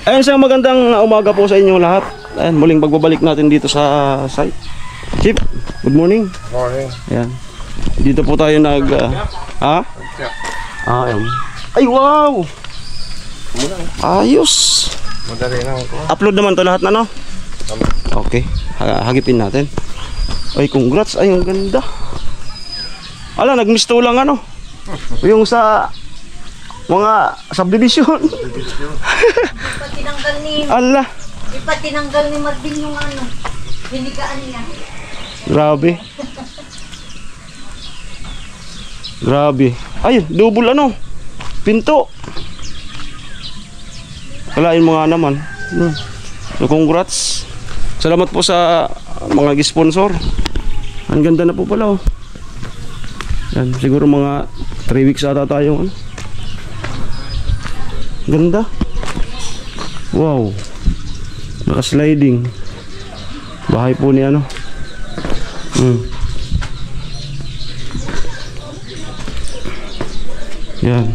Ayun, sa magandang umaga po sa inyo lahat. Ayan, muling pagbabalik natin dito sa site. Chief, good morning. Morning. Ayan. Dito po tayo nag ayun. Ay, wow! Ayos! Madali na ako. Upload naman to lahat na, no? Okay, hagipin natin. Ay, congrats. Ay, ang ganda. Ala, nagmisto lang ano. Yung sa mga subdivision. Ipa tinanggal ni Ala, Marvin yung ano, hinigaan niya. grabe. Grabe. Ay, double ano. Pinto. Kalain mo nga naman. So, congrats. Salamat po sa mga sponsor. Ang ganda na po pala, oh. Yan, siguro mga 3 weeks ata tayo. Ganda. Wow. Naka-sliding. Bahay po ni ano. Yan.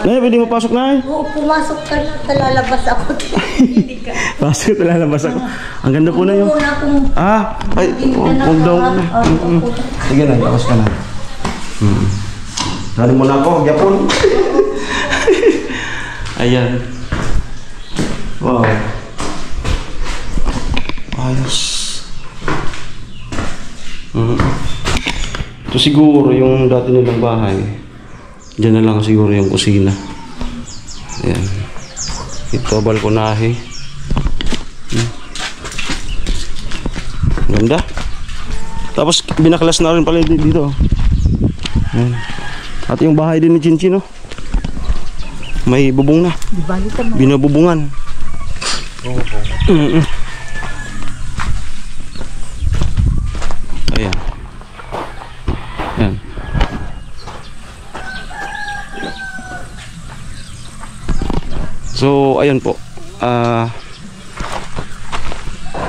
Nay, pwede mo pasok na. Oo, pumasok ka na, talalabas ako. Hindi ka. Pasok, lalabas ako. Ang ganda po na yung... ay, huwag daw. Sige na, labas ka na. Dali mo na ako, Japon. Ayan. Wow. Ayos. Ito siguro yung dati nilang bahay. Diyan na lang siguro yung kusina. Ayan. Ito, balkonahe. Ganda. Tapos binaklas na rin pala dito. Ayan. At yung bahay din ni Chinchin, no? May bubong na. Binabubungan. Ayan. Ayan. So, ayan po.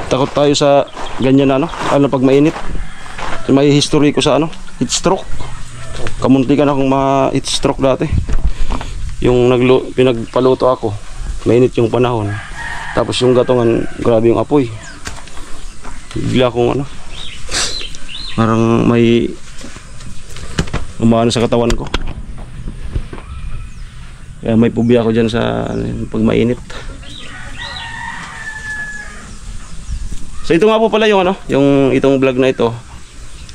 Takot tayo sa ganyan na, ano? Ano pag mainit? May history ko sa ano? Heat stroke. Kamuntikan akong ma-heat stroke dati. Yung pinagpaluto ako, mainit yung panahon. Tapos yung gatongan, grabe yung apoy. Bigla akong ano, parang may umano sa katawan ko. Kaya may pubi ako dyan sa pag mainit. So ito nga po pala yung ano, yung itong vlog na ito.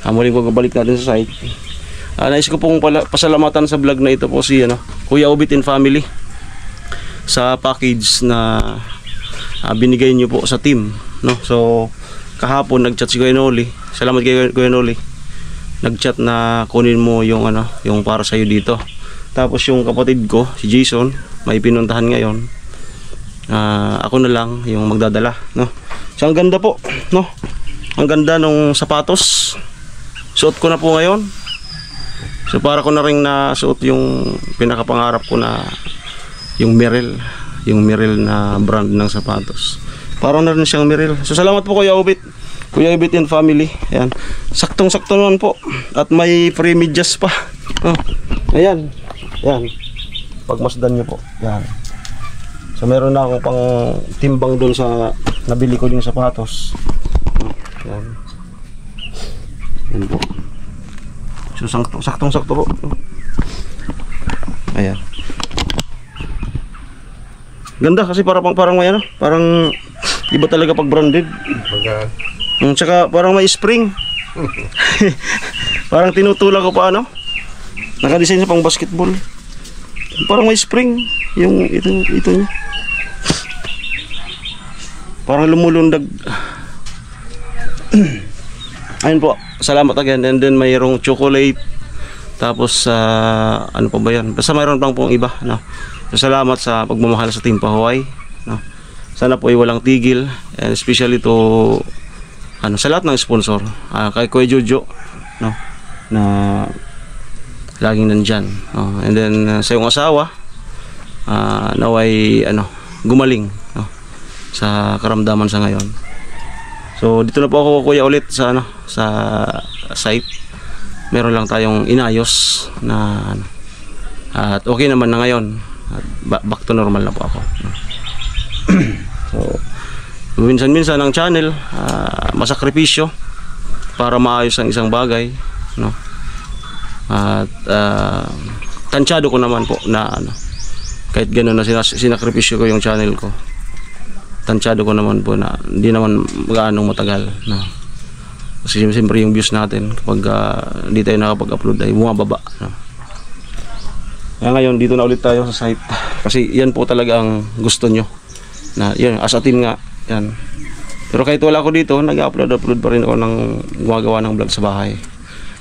Muling pagbalik natin sa site. Nais ko pong pasalamatan sa vlog na ito po si ano, Kuya Obit and Family sa package na binigay niyo po sa team, no? So kahapon nagchat si Kuya Noli. Salamat kay Kuya Noli. Nagchat na kunin mo yung ano, yung para sa iyo dito. Tapos yung kapatid ko, si Jason, may pinuntahan ngayon. Ako na lang yung magdadala, no? So ang ganda po, no? Ang ganda nung sapatos. Suot ko na po ngayon. So para ko na rin nasuot yung pinakapangarap ko na yung Merrell na brand ng sapatos. Parang na rin siyang Merrell. So salamat po Kuya Obit and Family. Ayan. Saktong-sakto naman po. At may free medyas pa. Oh. Ayan. Ayan. Pagmasdan nyo po. Ayan. So meron na akong pang timbang doon sa nabili ko yung sapatos. Ayan. Ayan po. So saktong-sakto po. Ayan. Ganda kasi parang may ano, parang iba talaga pag branded. Tsaka parang may spring. Parang tinutulak ko pa ano. Naka-design sa pang basketball. Parang may spring yung ito niya. Parang lumulundag. Ayun po, salamat again. And then mayroong chocolate. Tapos ano pa ba yan? Basta mayroon pang pong iba, no? So, salamat sa pagmamahal sa Team Pahuay, no? Sana po ay walang tigil. And especially to sa lahat ng sponsor, kay Kuya Jojo, no? Na laging nandyan, no? And then sa iyong asawa, naway gumaling, no? Sa karamdaman sa ngayon. So dito na po ako kuya ulit sa sa site. Meron lang tayong inayos na at okay naman na ngayon. At back to normal na po ako. minsan-minsan ang channel masakripisyo para maayos ang isang bagay, no? At tansyado ko naman po na ano, kahit gano'n na sinakripisyo ko yung channel ko, tansyado ko naman po na hindi naman gaano matagal, no? Kasi siyempre yung views natin kapag hindi tayo nakapag-upload ay bumababa, no? Kaya ngayon dito na ulit tayo sa site kasi yan po talaga ang gusto nyo na yan, as a team nga yan. Pero kahit wala ako dito, nag-upload pa rin ako ng gumagawa ng vlog sa bahay.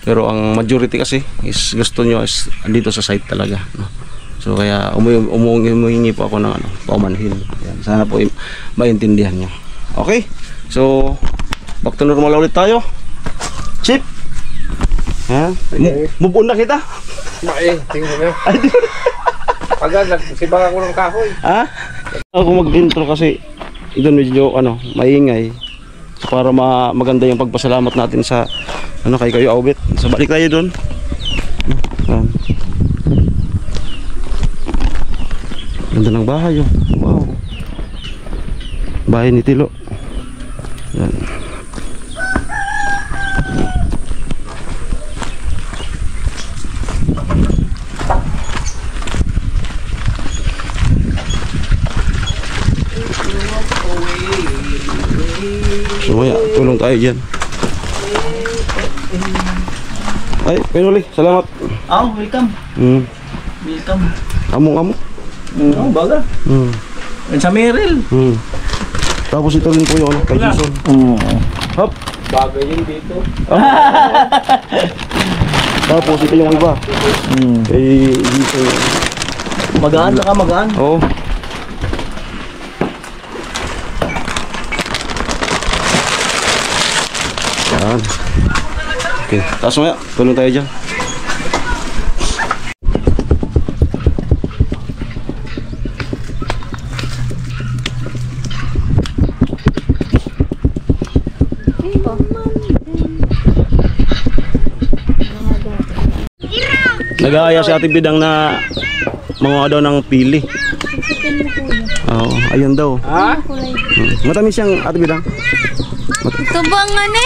Pero ang majority kasi is gusto nyo is dito sa site talaga, no? So kaya umuhingi po ako ng ano, paumanhin. Yan, sana po maintindihan nyo. Okay, so back to normal ulit tayo. Chip, move on na kita. Tingnan nyo. Pagka nagsibang ako ng kahoy. Ako mag-intro kasi doon medyo ano, maingay. So, para maganda yung pagpasalamat natin sa ano kay Kuya Obit. So balik tayo doon. Ganda ng bahay, oh. Wow. Bahay ni Tilo. Yan. So maya, tulong tayo dyan. Ay, Pinuli, salamat. Welcome. Welcome. Among. Baga. Sa Meril. Tapos ito rin po yung ano, kay Jason. Hop. Bagay yun dito. Tapos ito yung iba. Kay Jason. Magaan na ka, magaan. Oo. Yan. Okay, taas mo ya. Tulong tayo dyan. Nag-aaya si Ate Bidang na mga daw ng pili. Oo, ayun daw. Matamis siyang Ate Bidang. Ito bang ano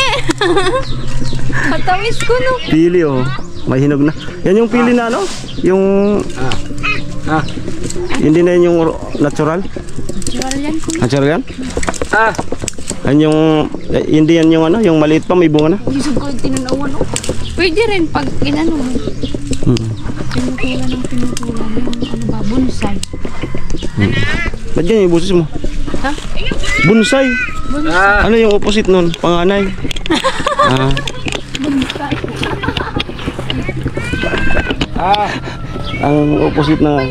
matamis ko no. Pili, oh. May hinog na. Yan yung pili na ano? Yung hindi na yun yung natural. Natural yan ko. Natural yan? Yan yung hindi yan yung ano, yung maliit pa may bunga na. Gusto ko tinunawan no. Pwede rin pag inano mo. Pinutulan yung ano ba, bonsai. Ba't yan yung busis mo? Ha? Bonsai. Ano yung opposite nun? Panganay. Ang opposite na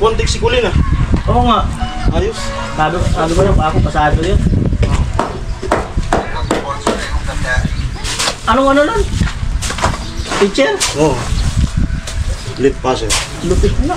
Wantik si Kulin ah. Oo nga. Ayos. Sabi ko yung ako, pasado yun. Anong ano nun? Teacher? Oo. Lip passer. Lupit na.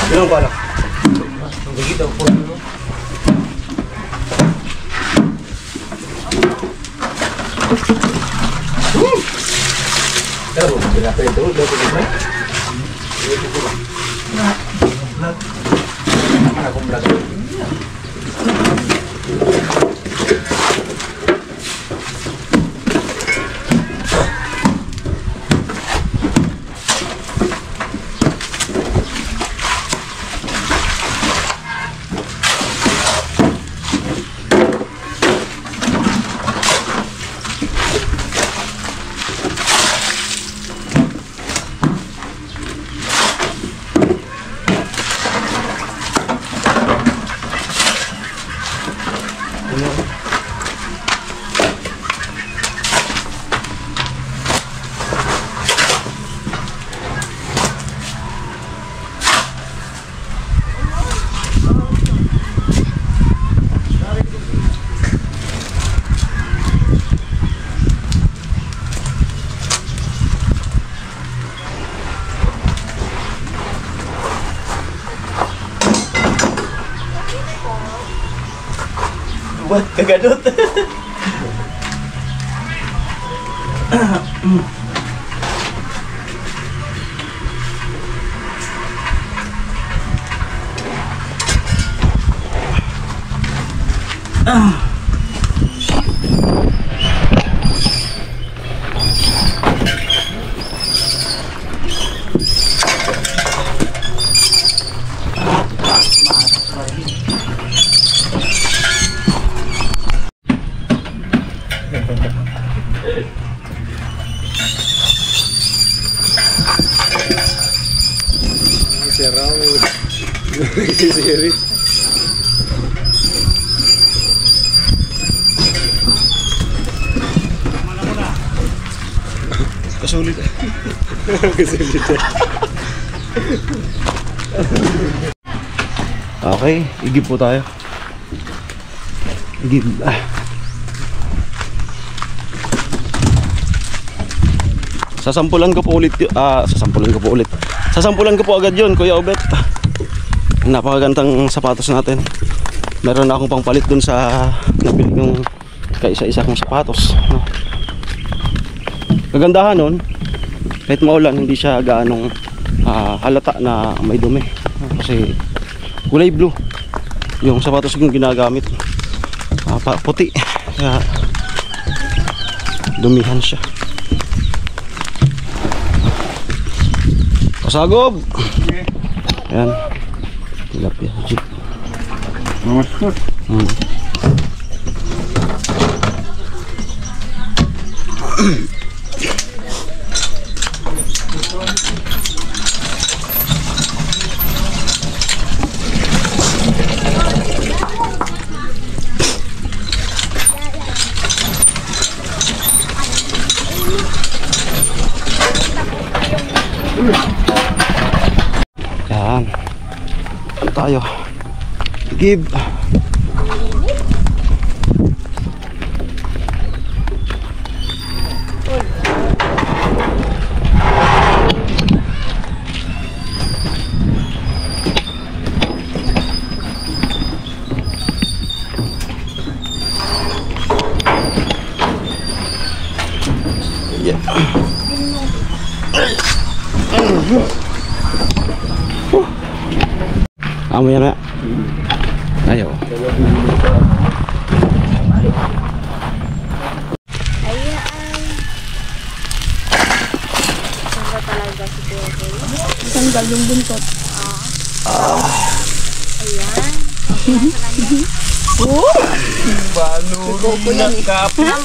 Ilang pala? Hindi daw po. Buat kagadot. Kasulit. Okay, igib po tayo. Igib. Sasampulan ko po ulit. Sasampulan ko po agad 'yon, Kuya Obet. Napakagandang sapatos natin. Meron na akong pangpalit dun sa nabili kong kaisa-isa kong sapatos, no? Kagandahan nun, kahit maulan hindi siya gaanong halata na may dumi, kasi kulay blue yung sapatos kong ginagamit, puti, kaya dumihan siya. Pasagob! Ayan, tilapia jeep. Namaskar. Yan. Ano tayo? Give. Yeah. Amo yan na. Ayo. Sangga talaga si Kuya Kuya. Tanggal yung buntot. Ayan.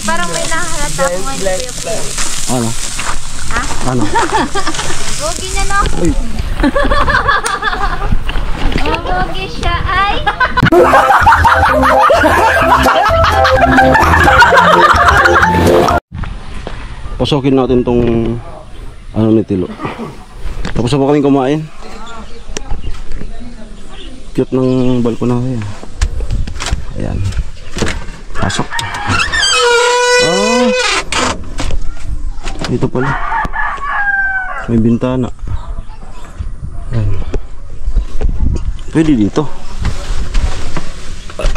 Parang may nahalata ko ngayon si Kuya Kuya. Ano? Ha? Ano? Gogi na no? Uy. Oh, gogi siya ay. Pasokin natin tong ano ni Tilo. Tapos na po kaming kumain. Cute ng balkon na yan. Ayan. Pasok. Dito pala. May bintana. Ayan. Pwede dito.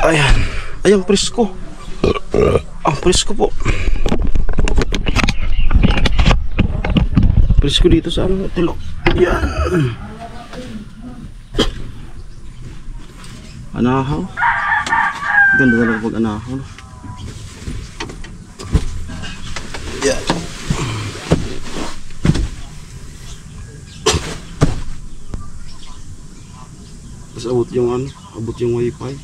Ayan. Ayan, presko. Ang presko po. Presko dito sa ano, tilok. Yan. Anahaw. Ganda talaga pag anahaw. Yan. Tapos abot yung ano, abot yung wifi.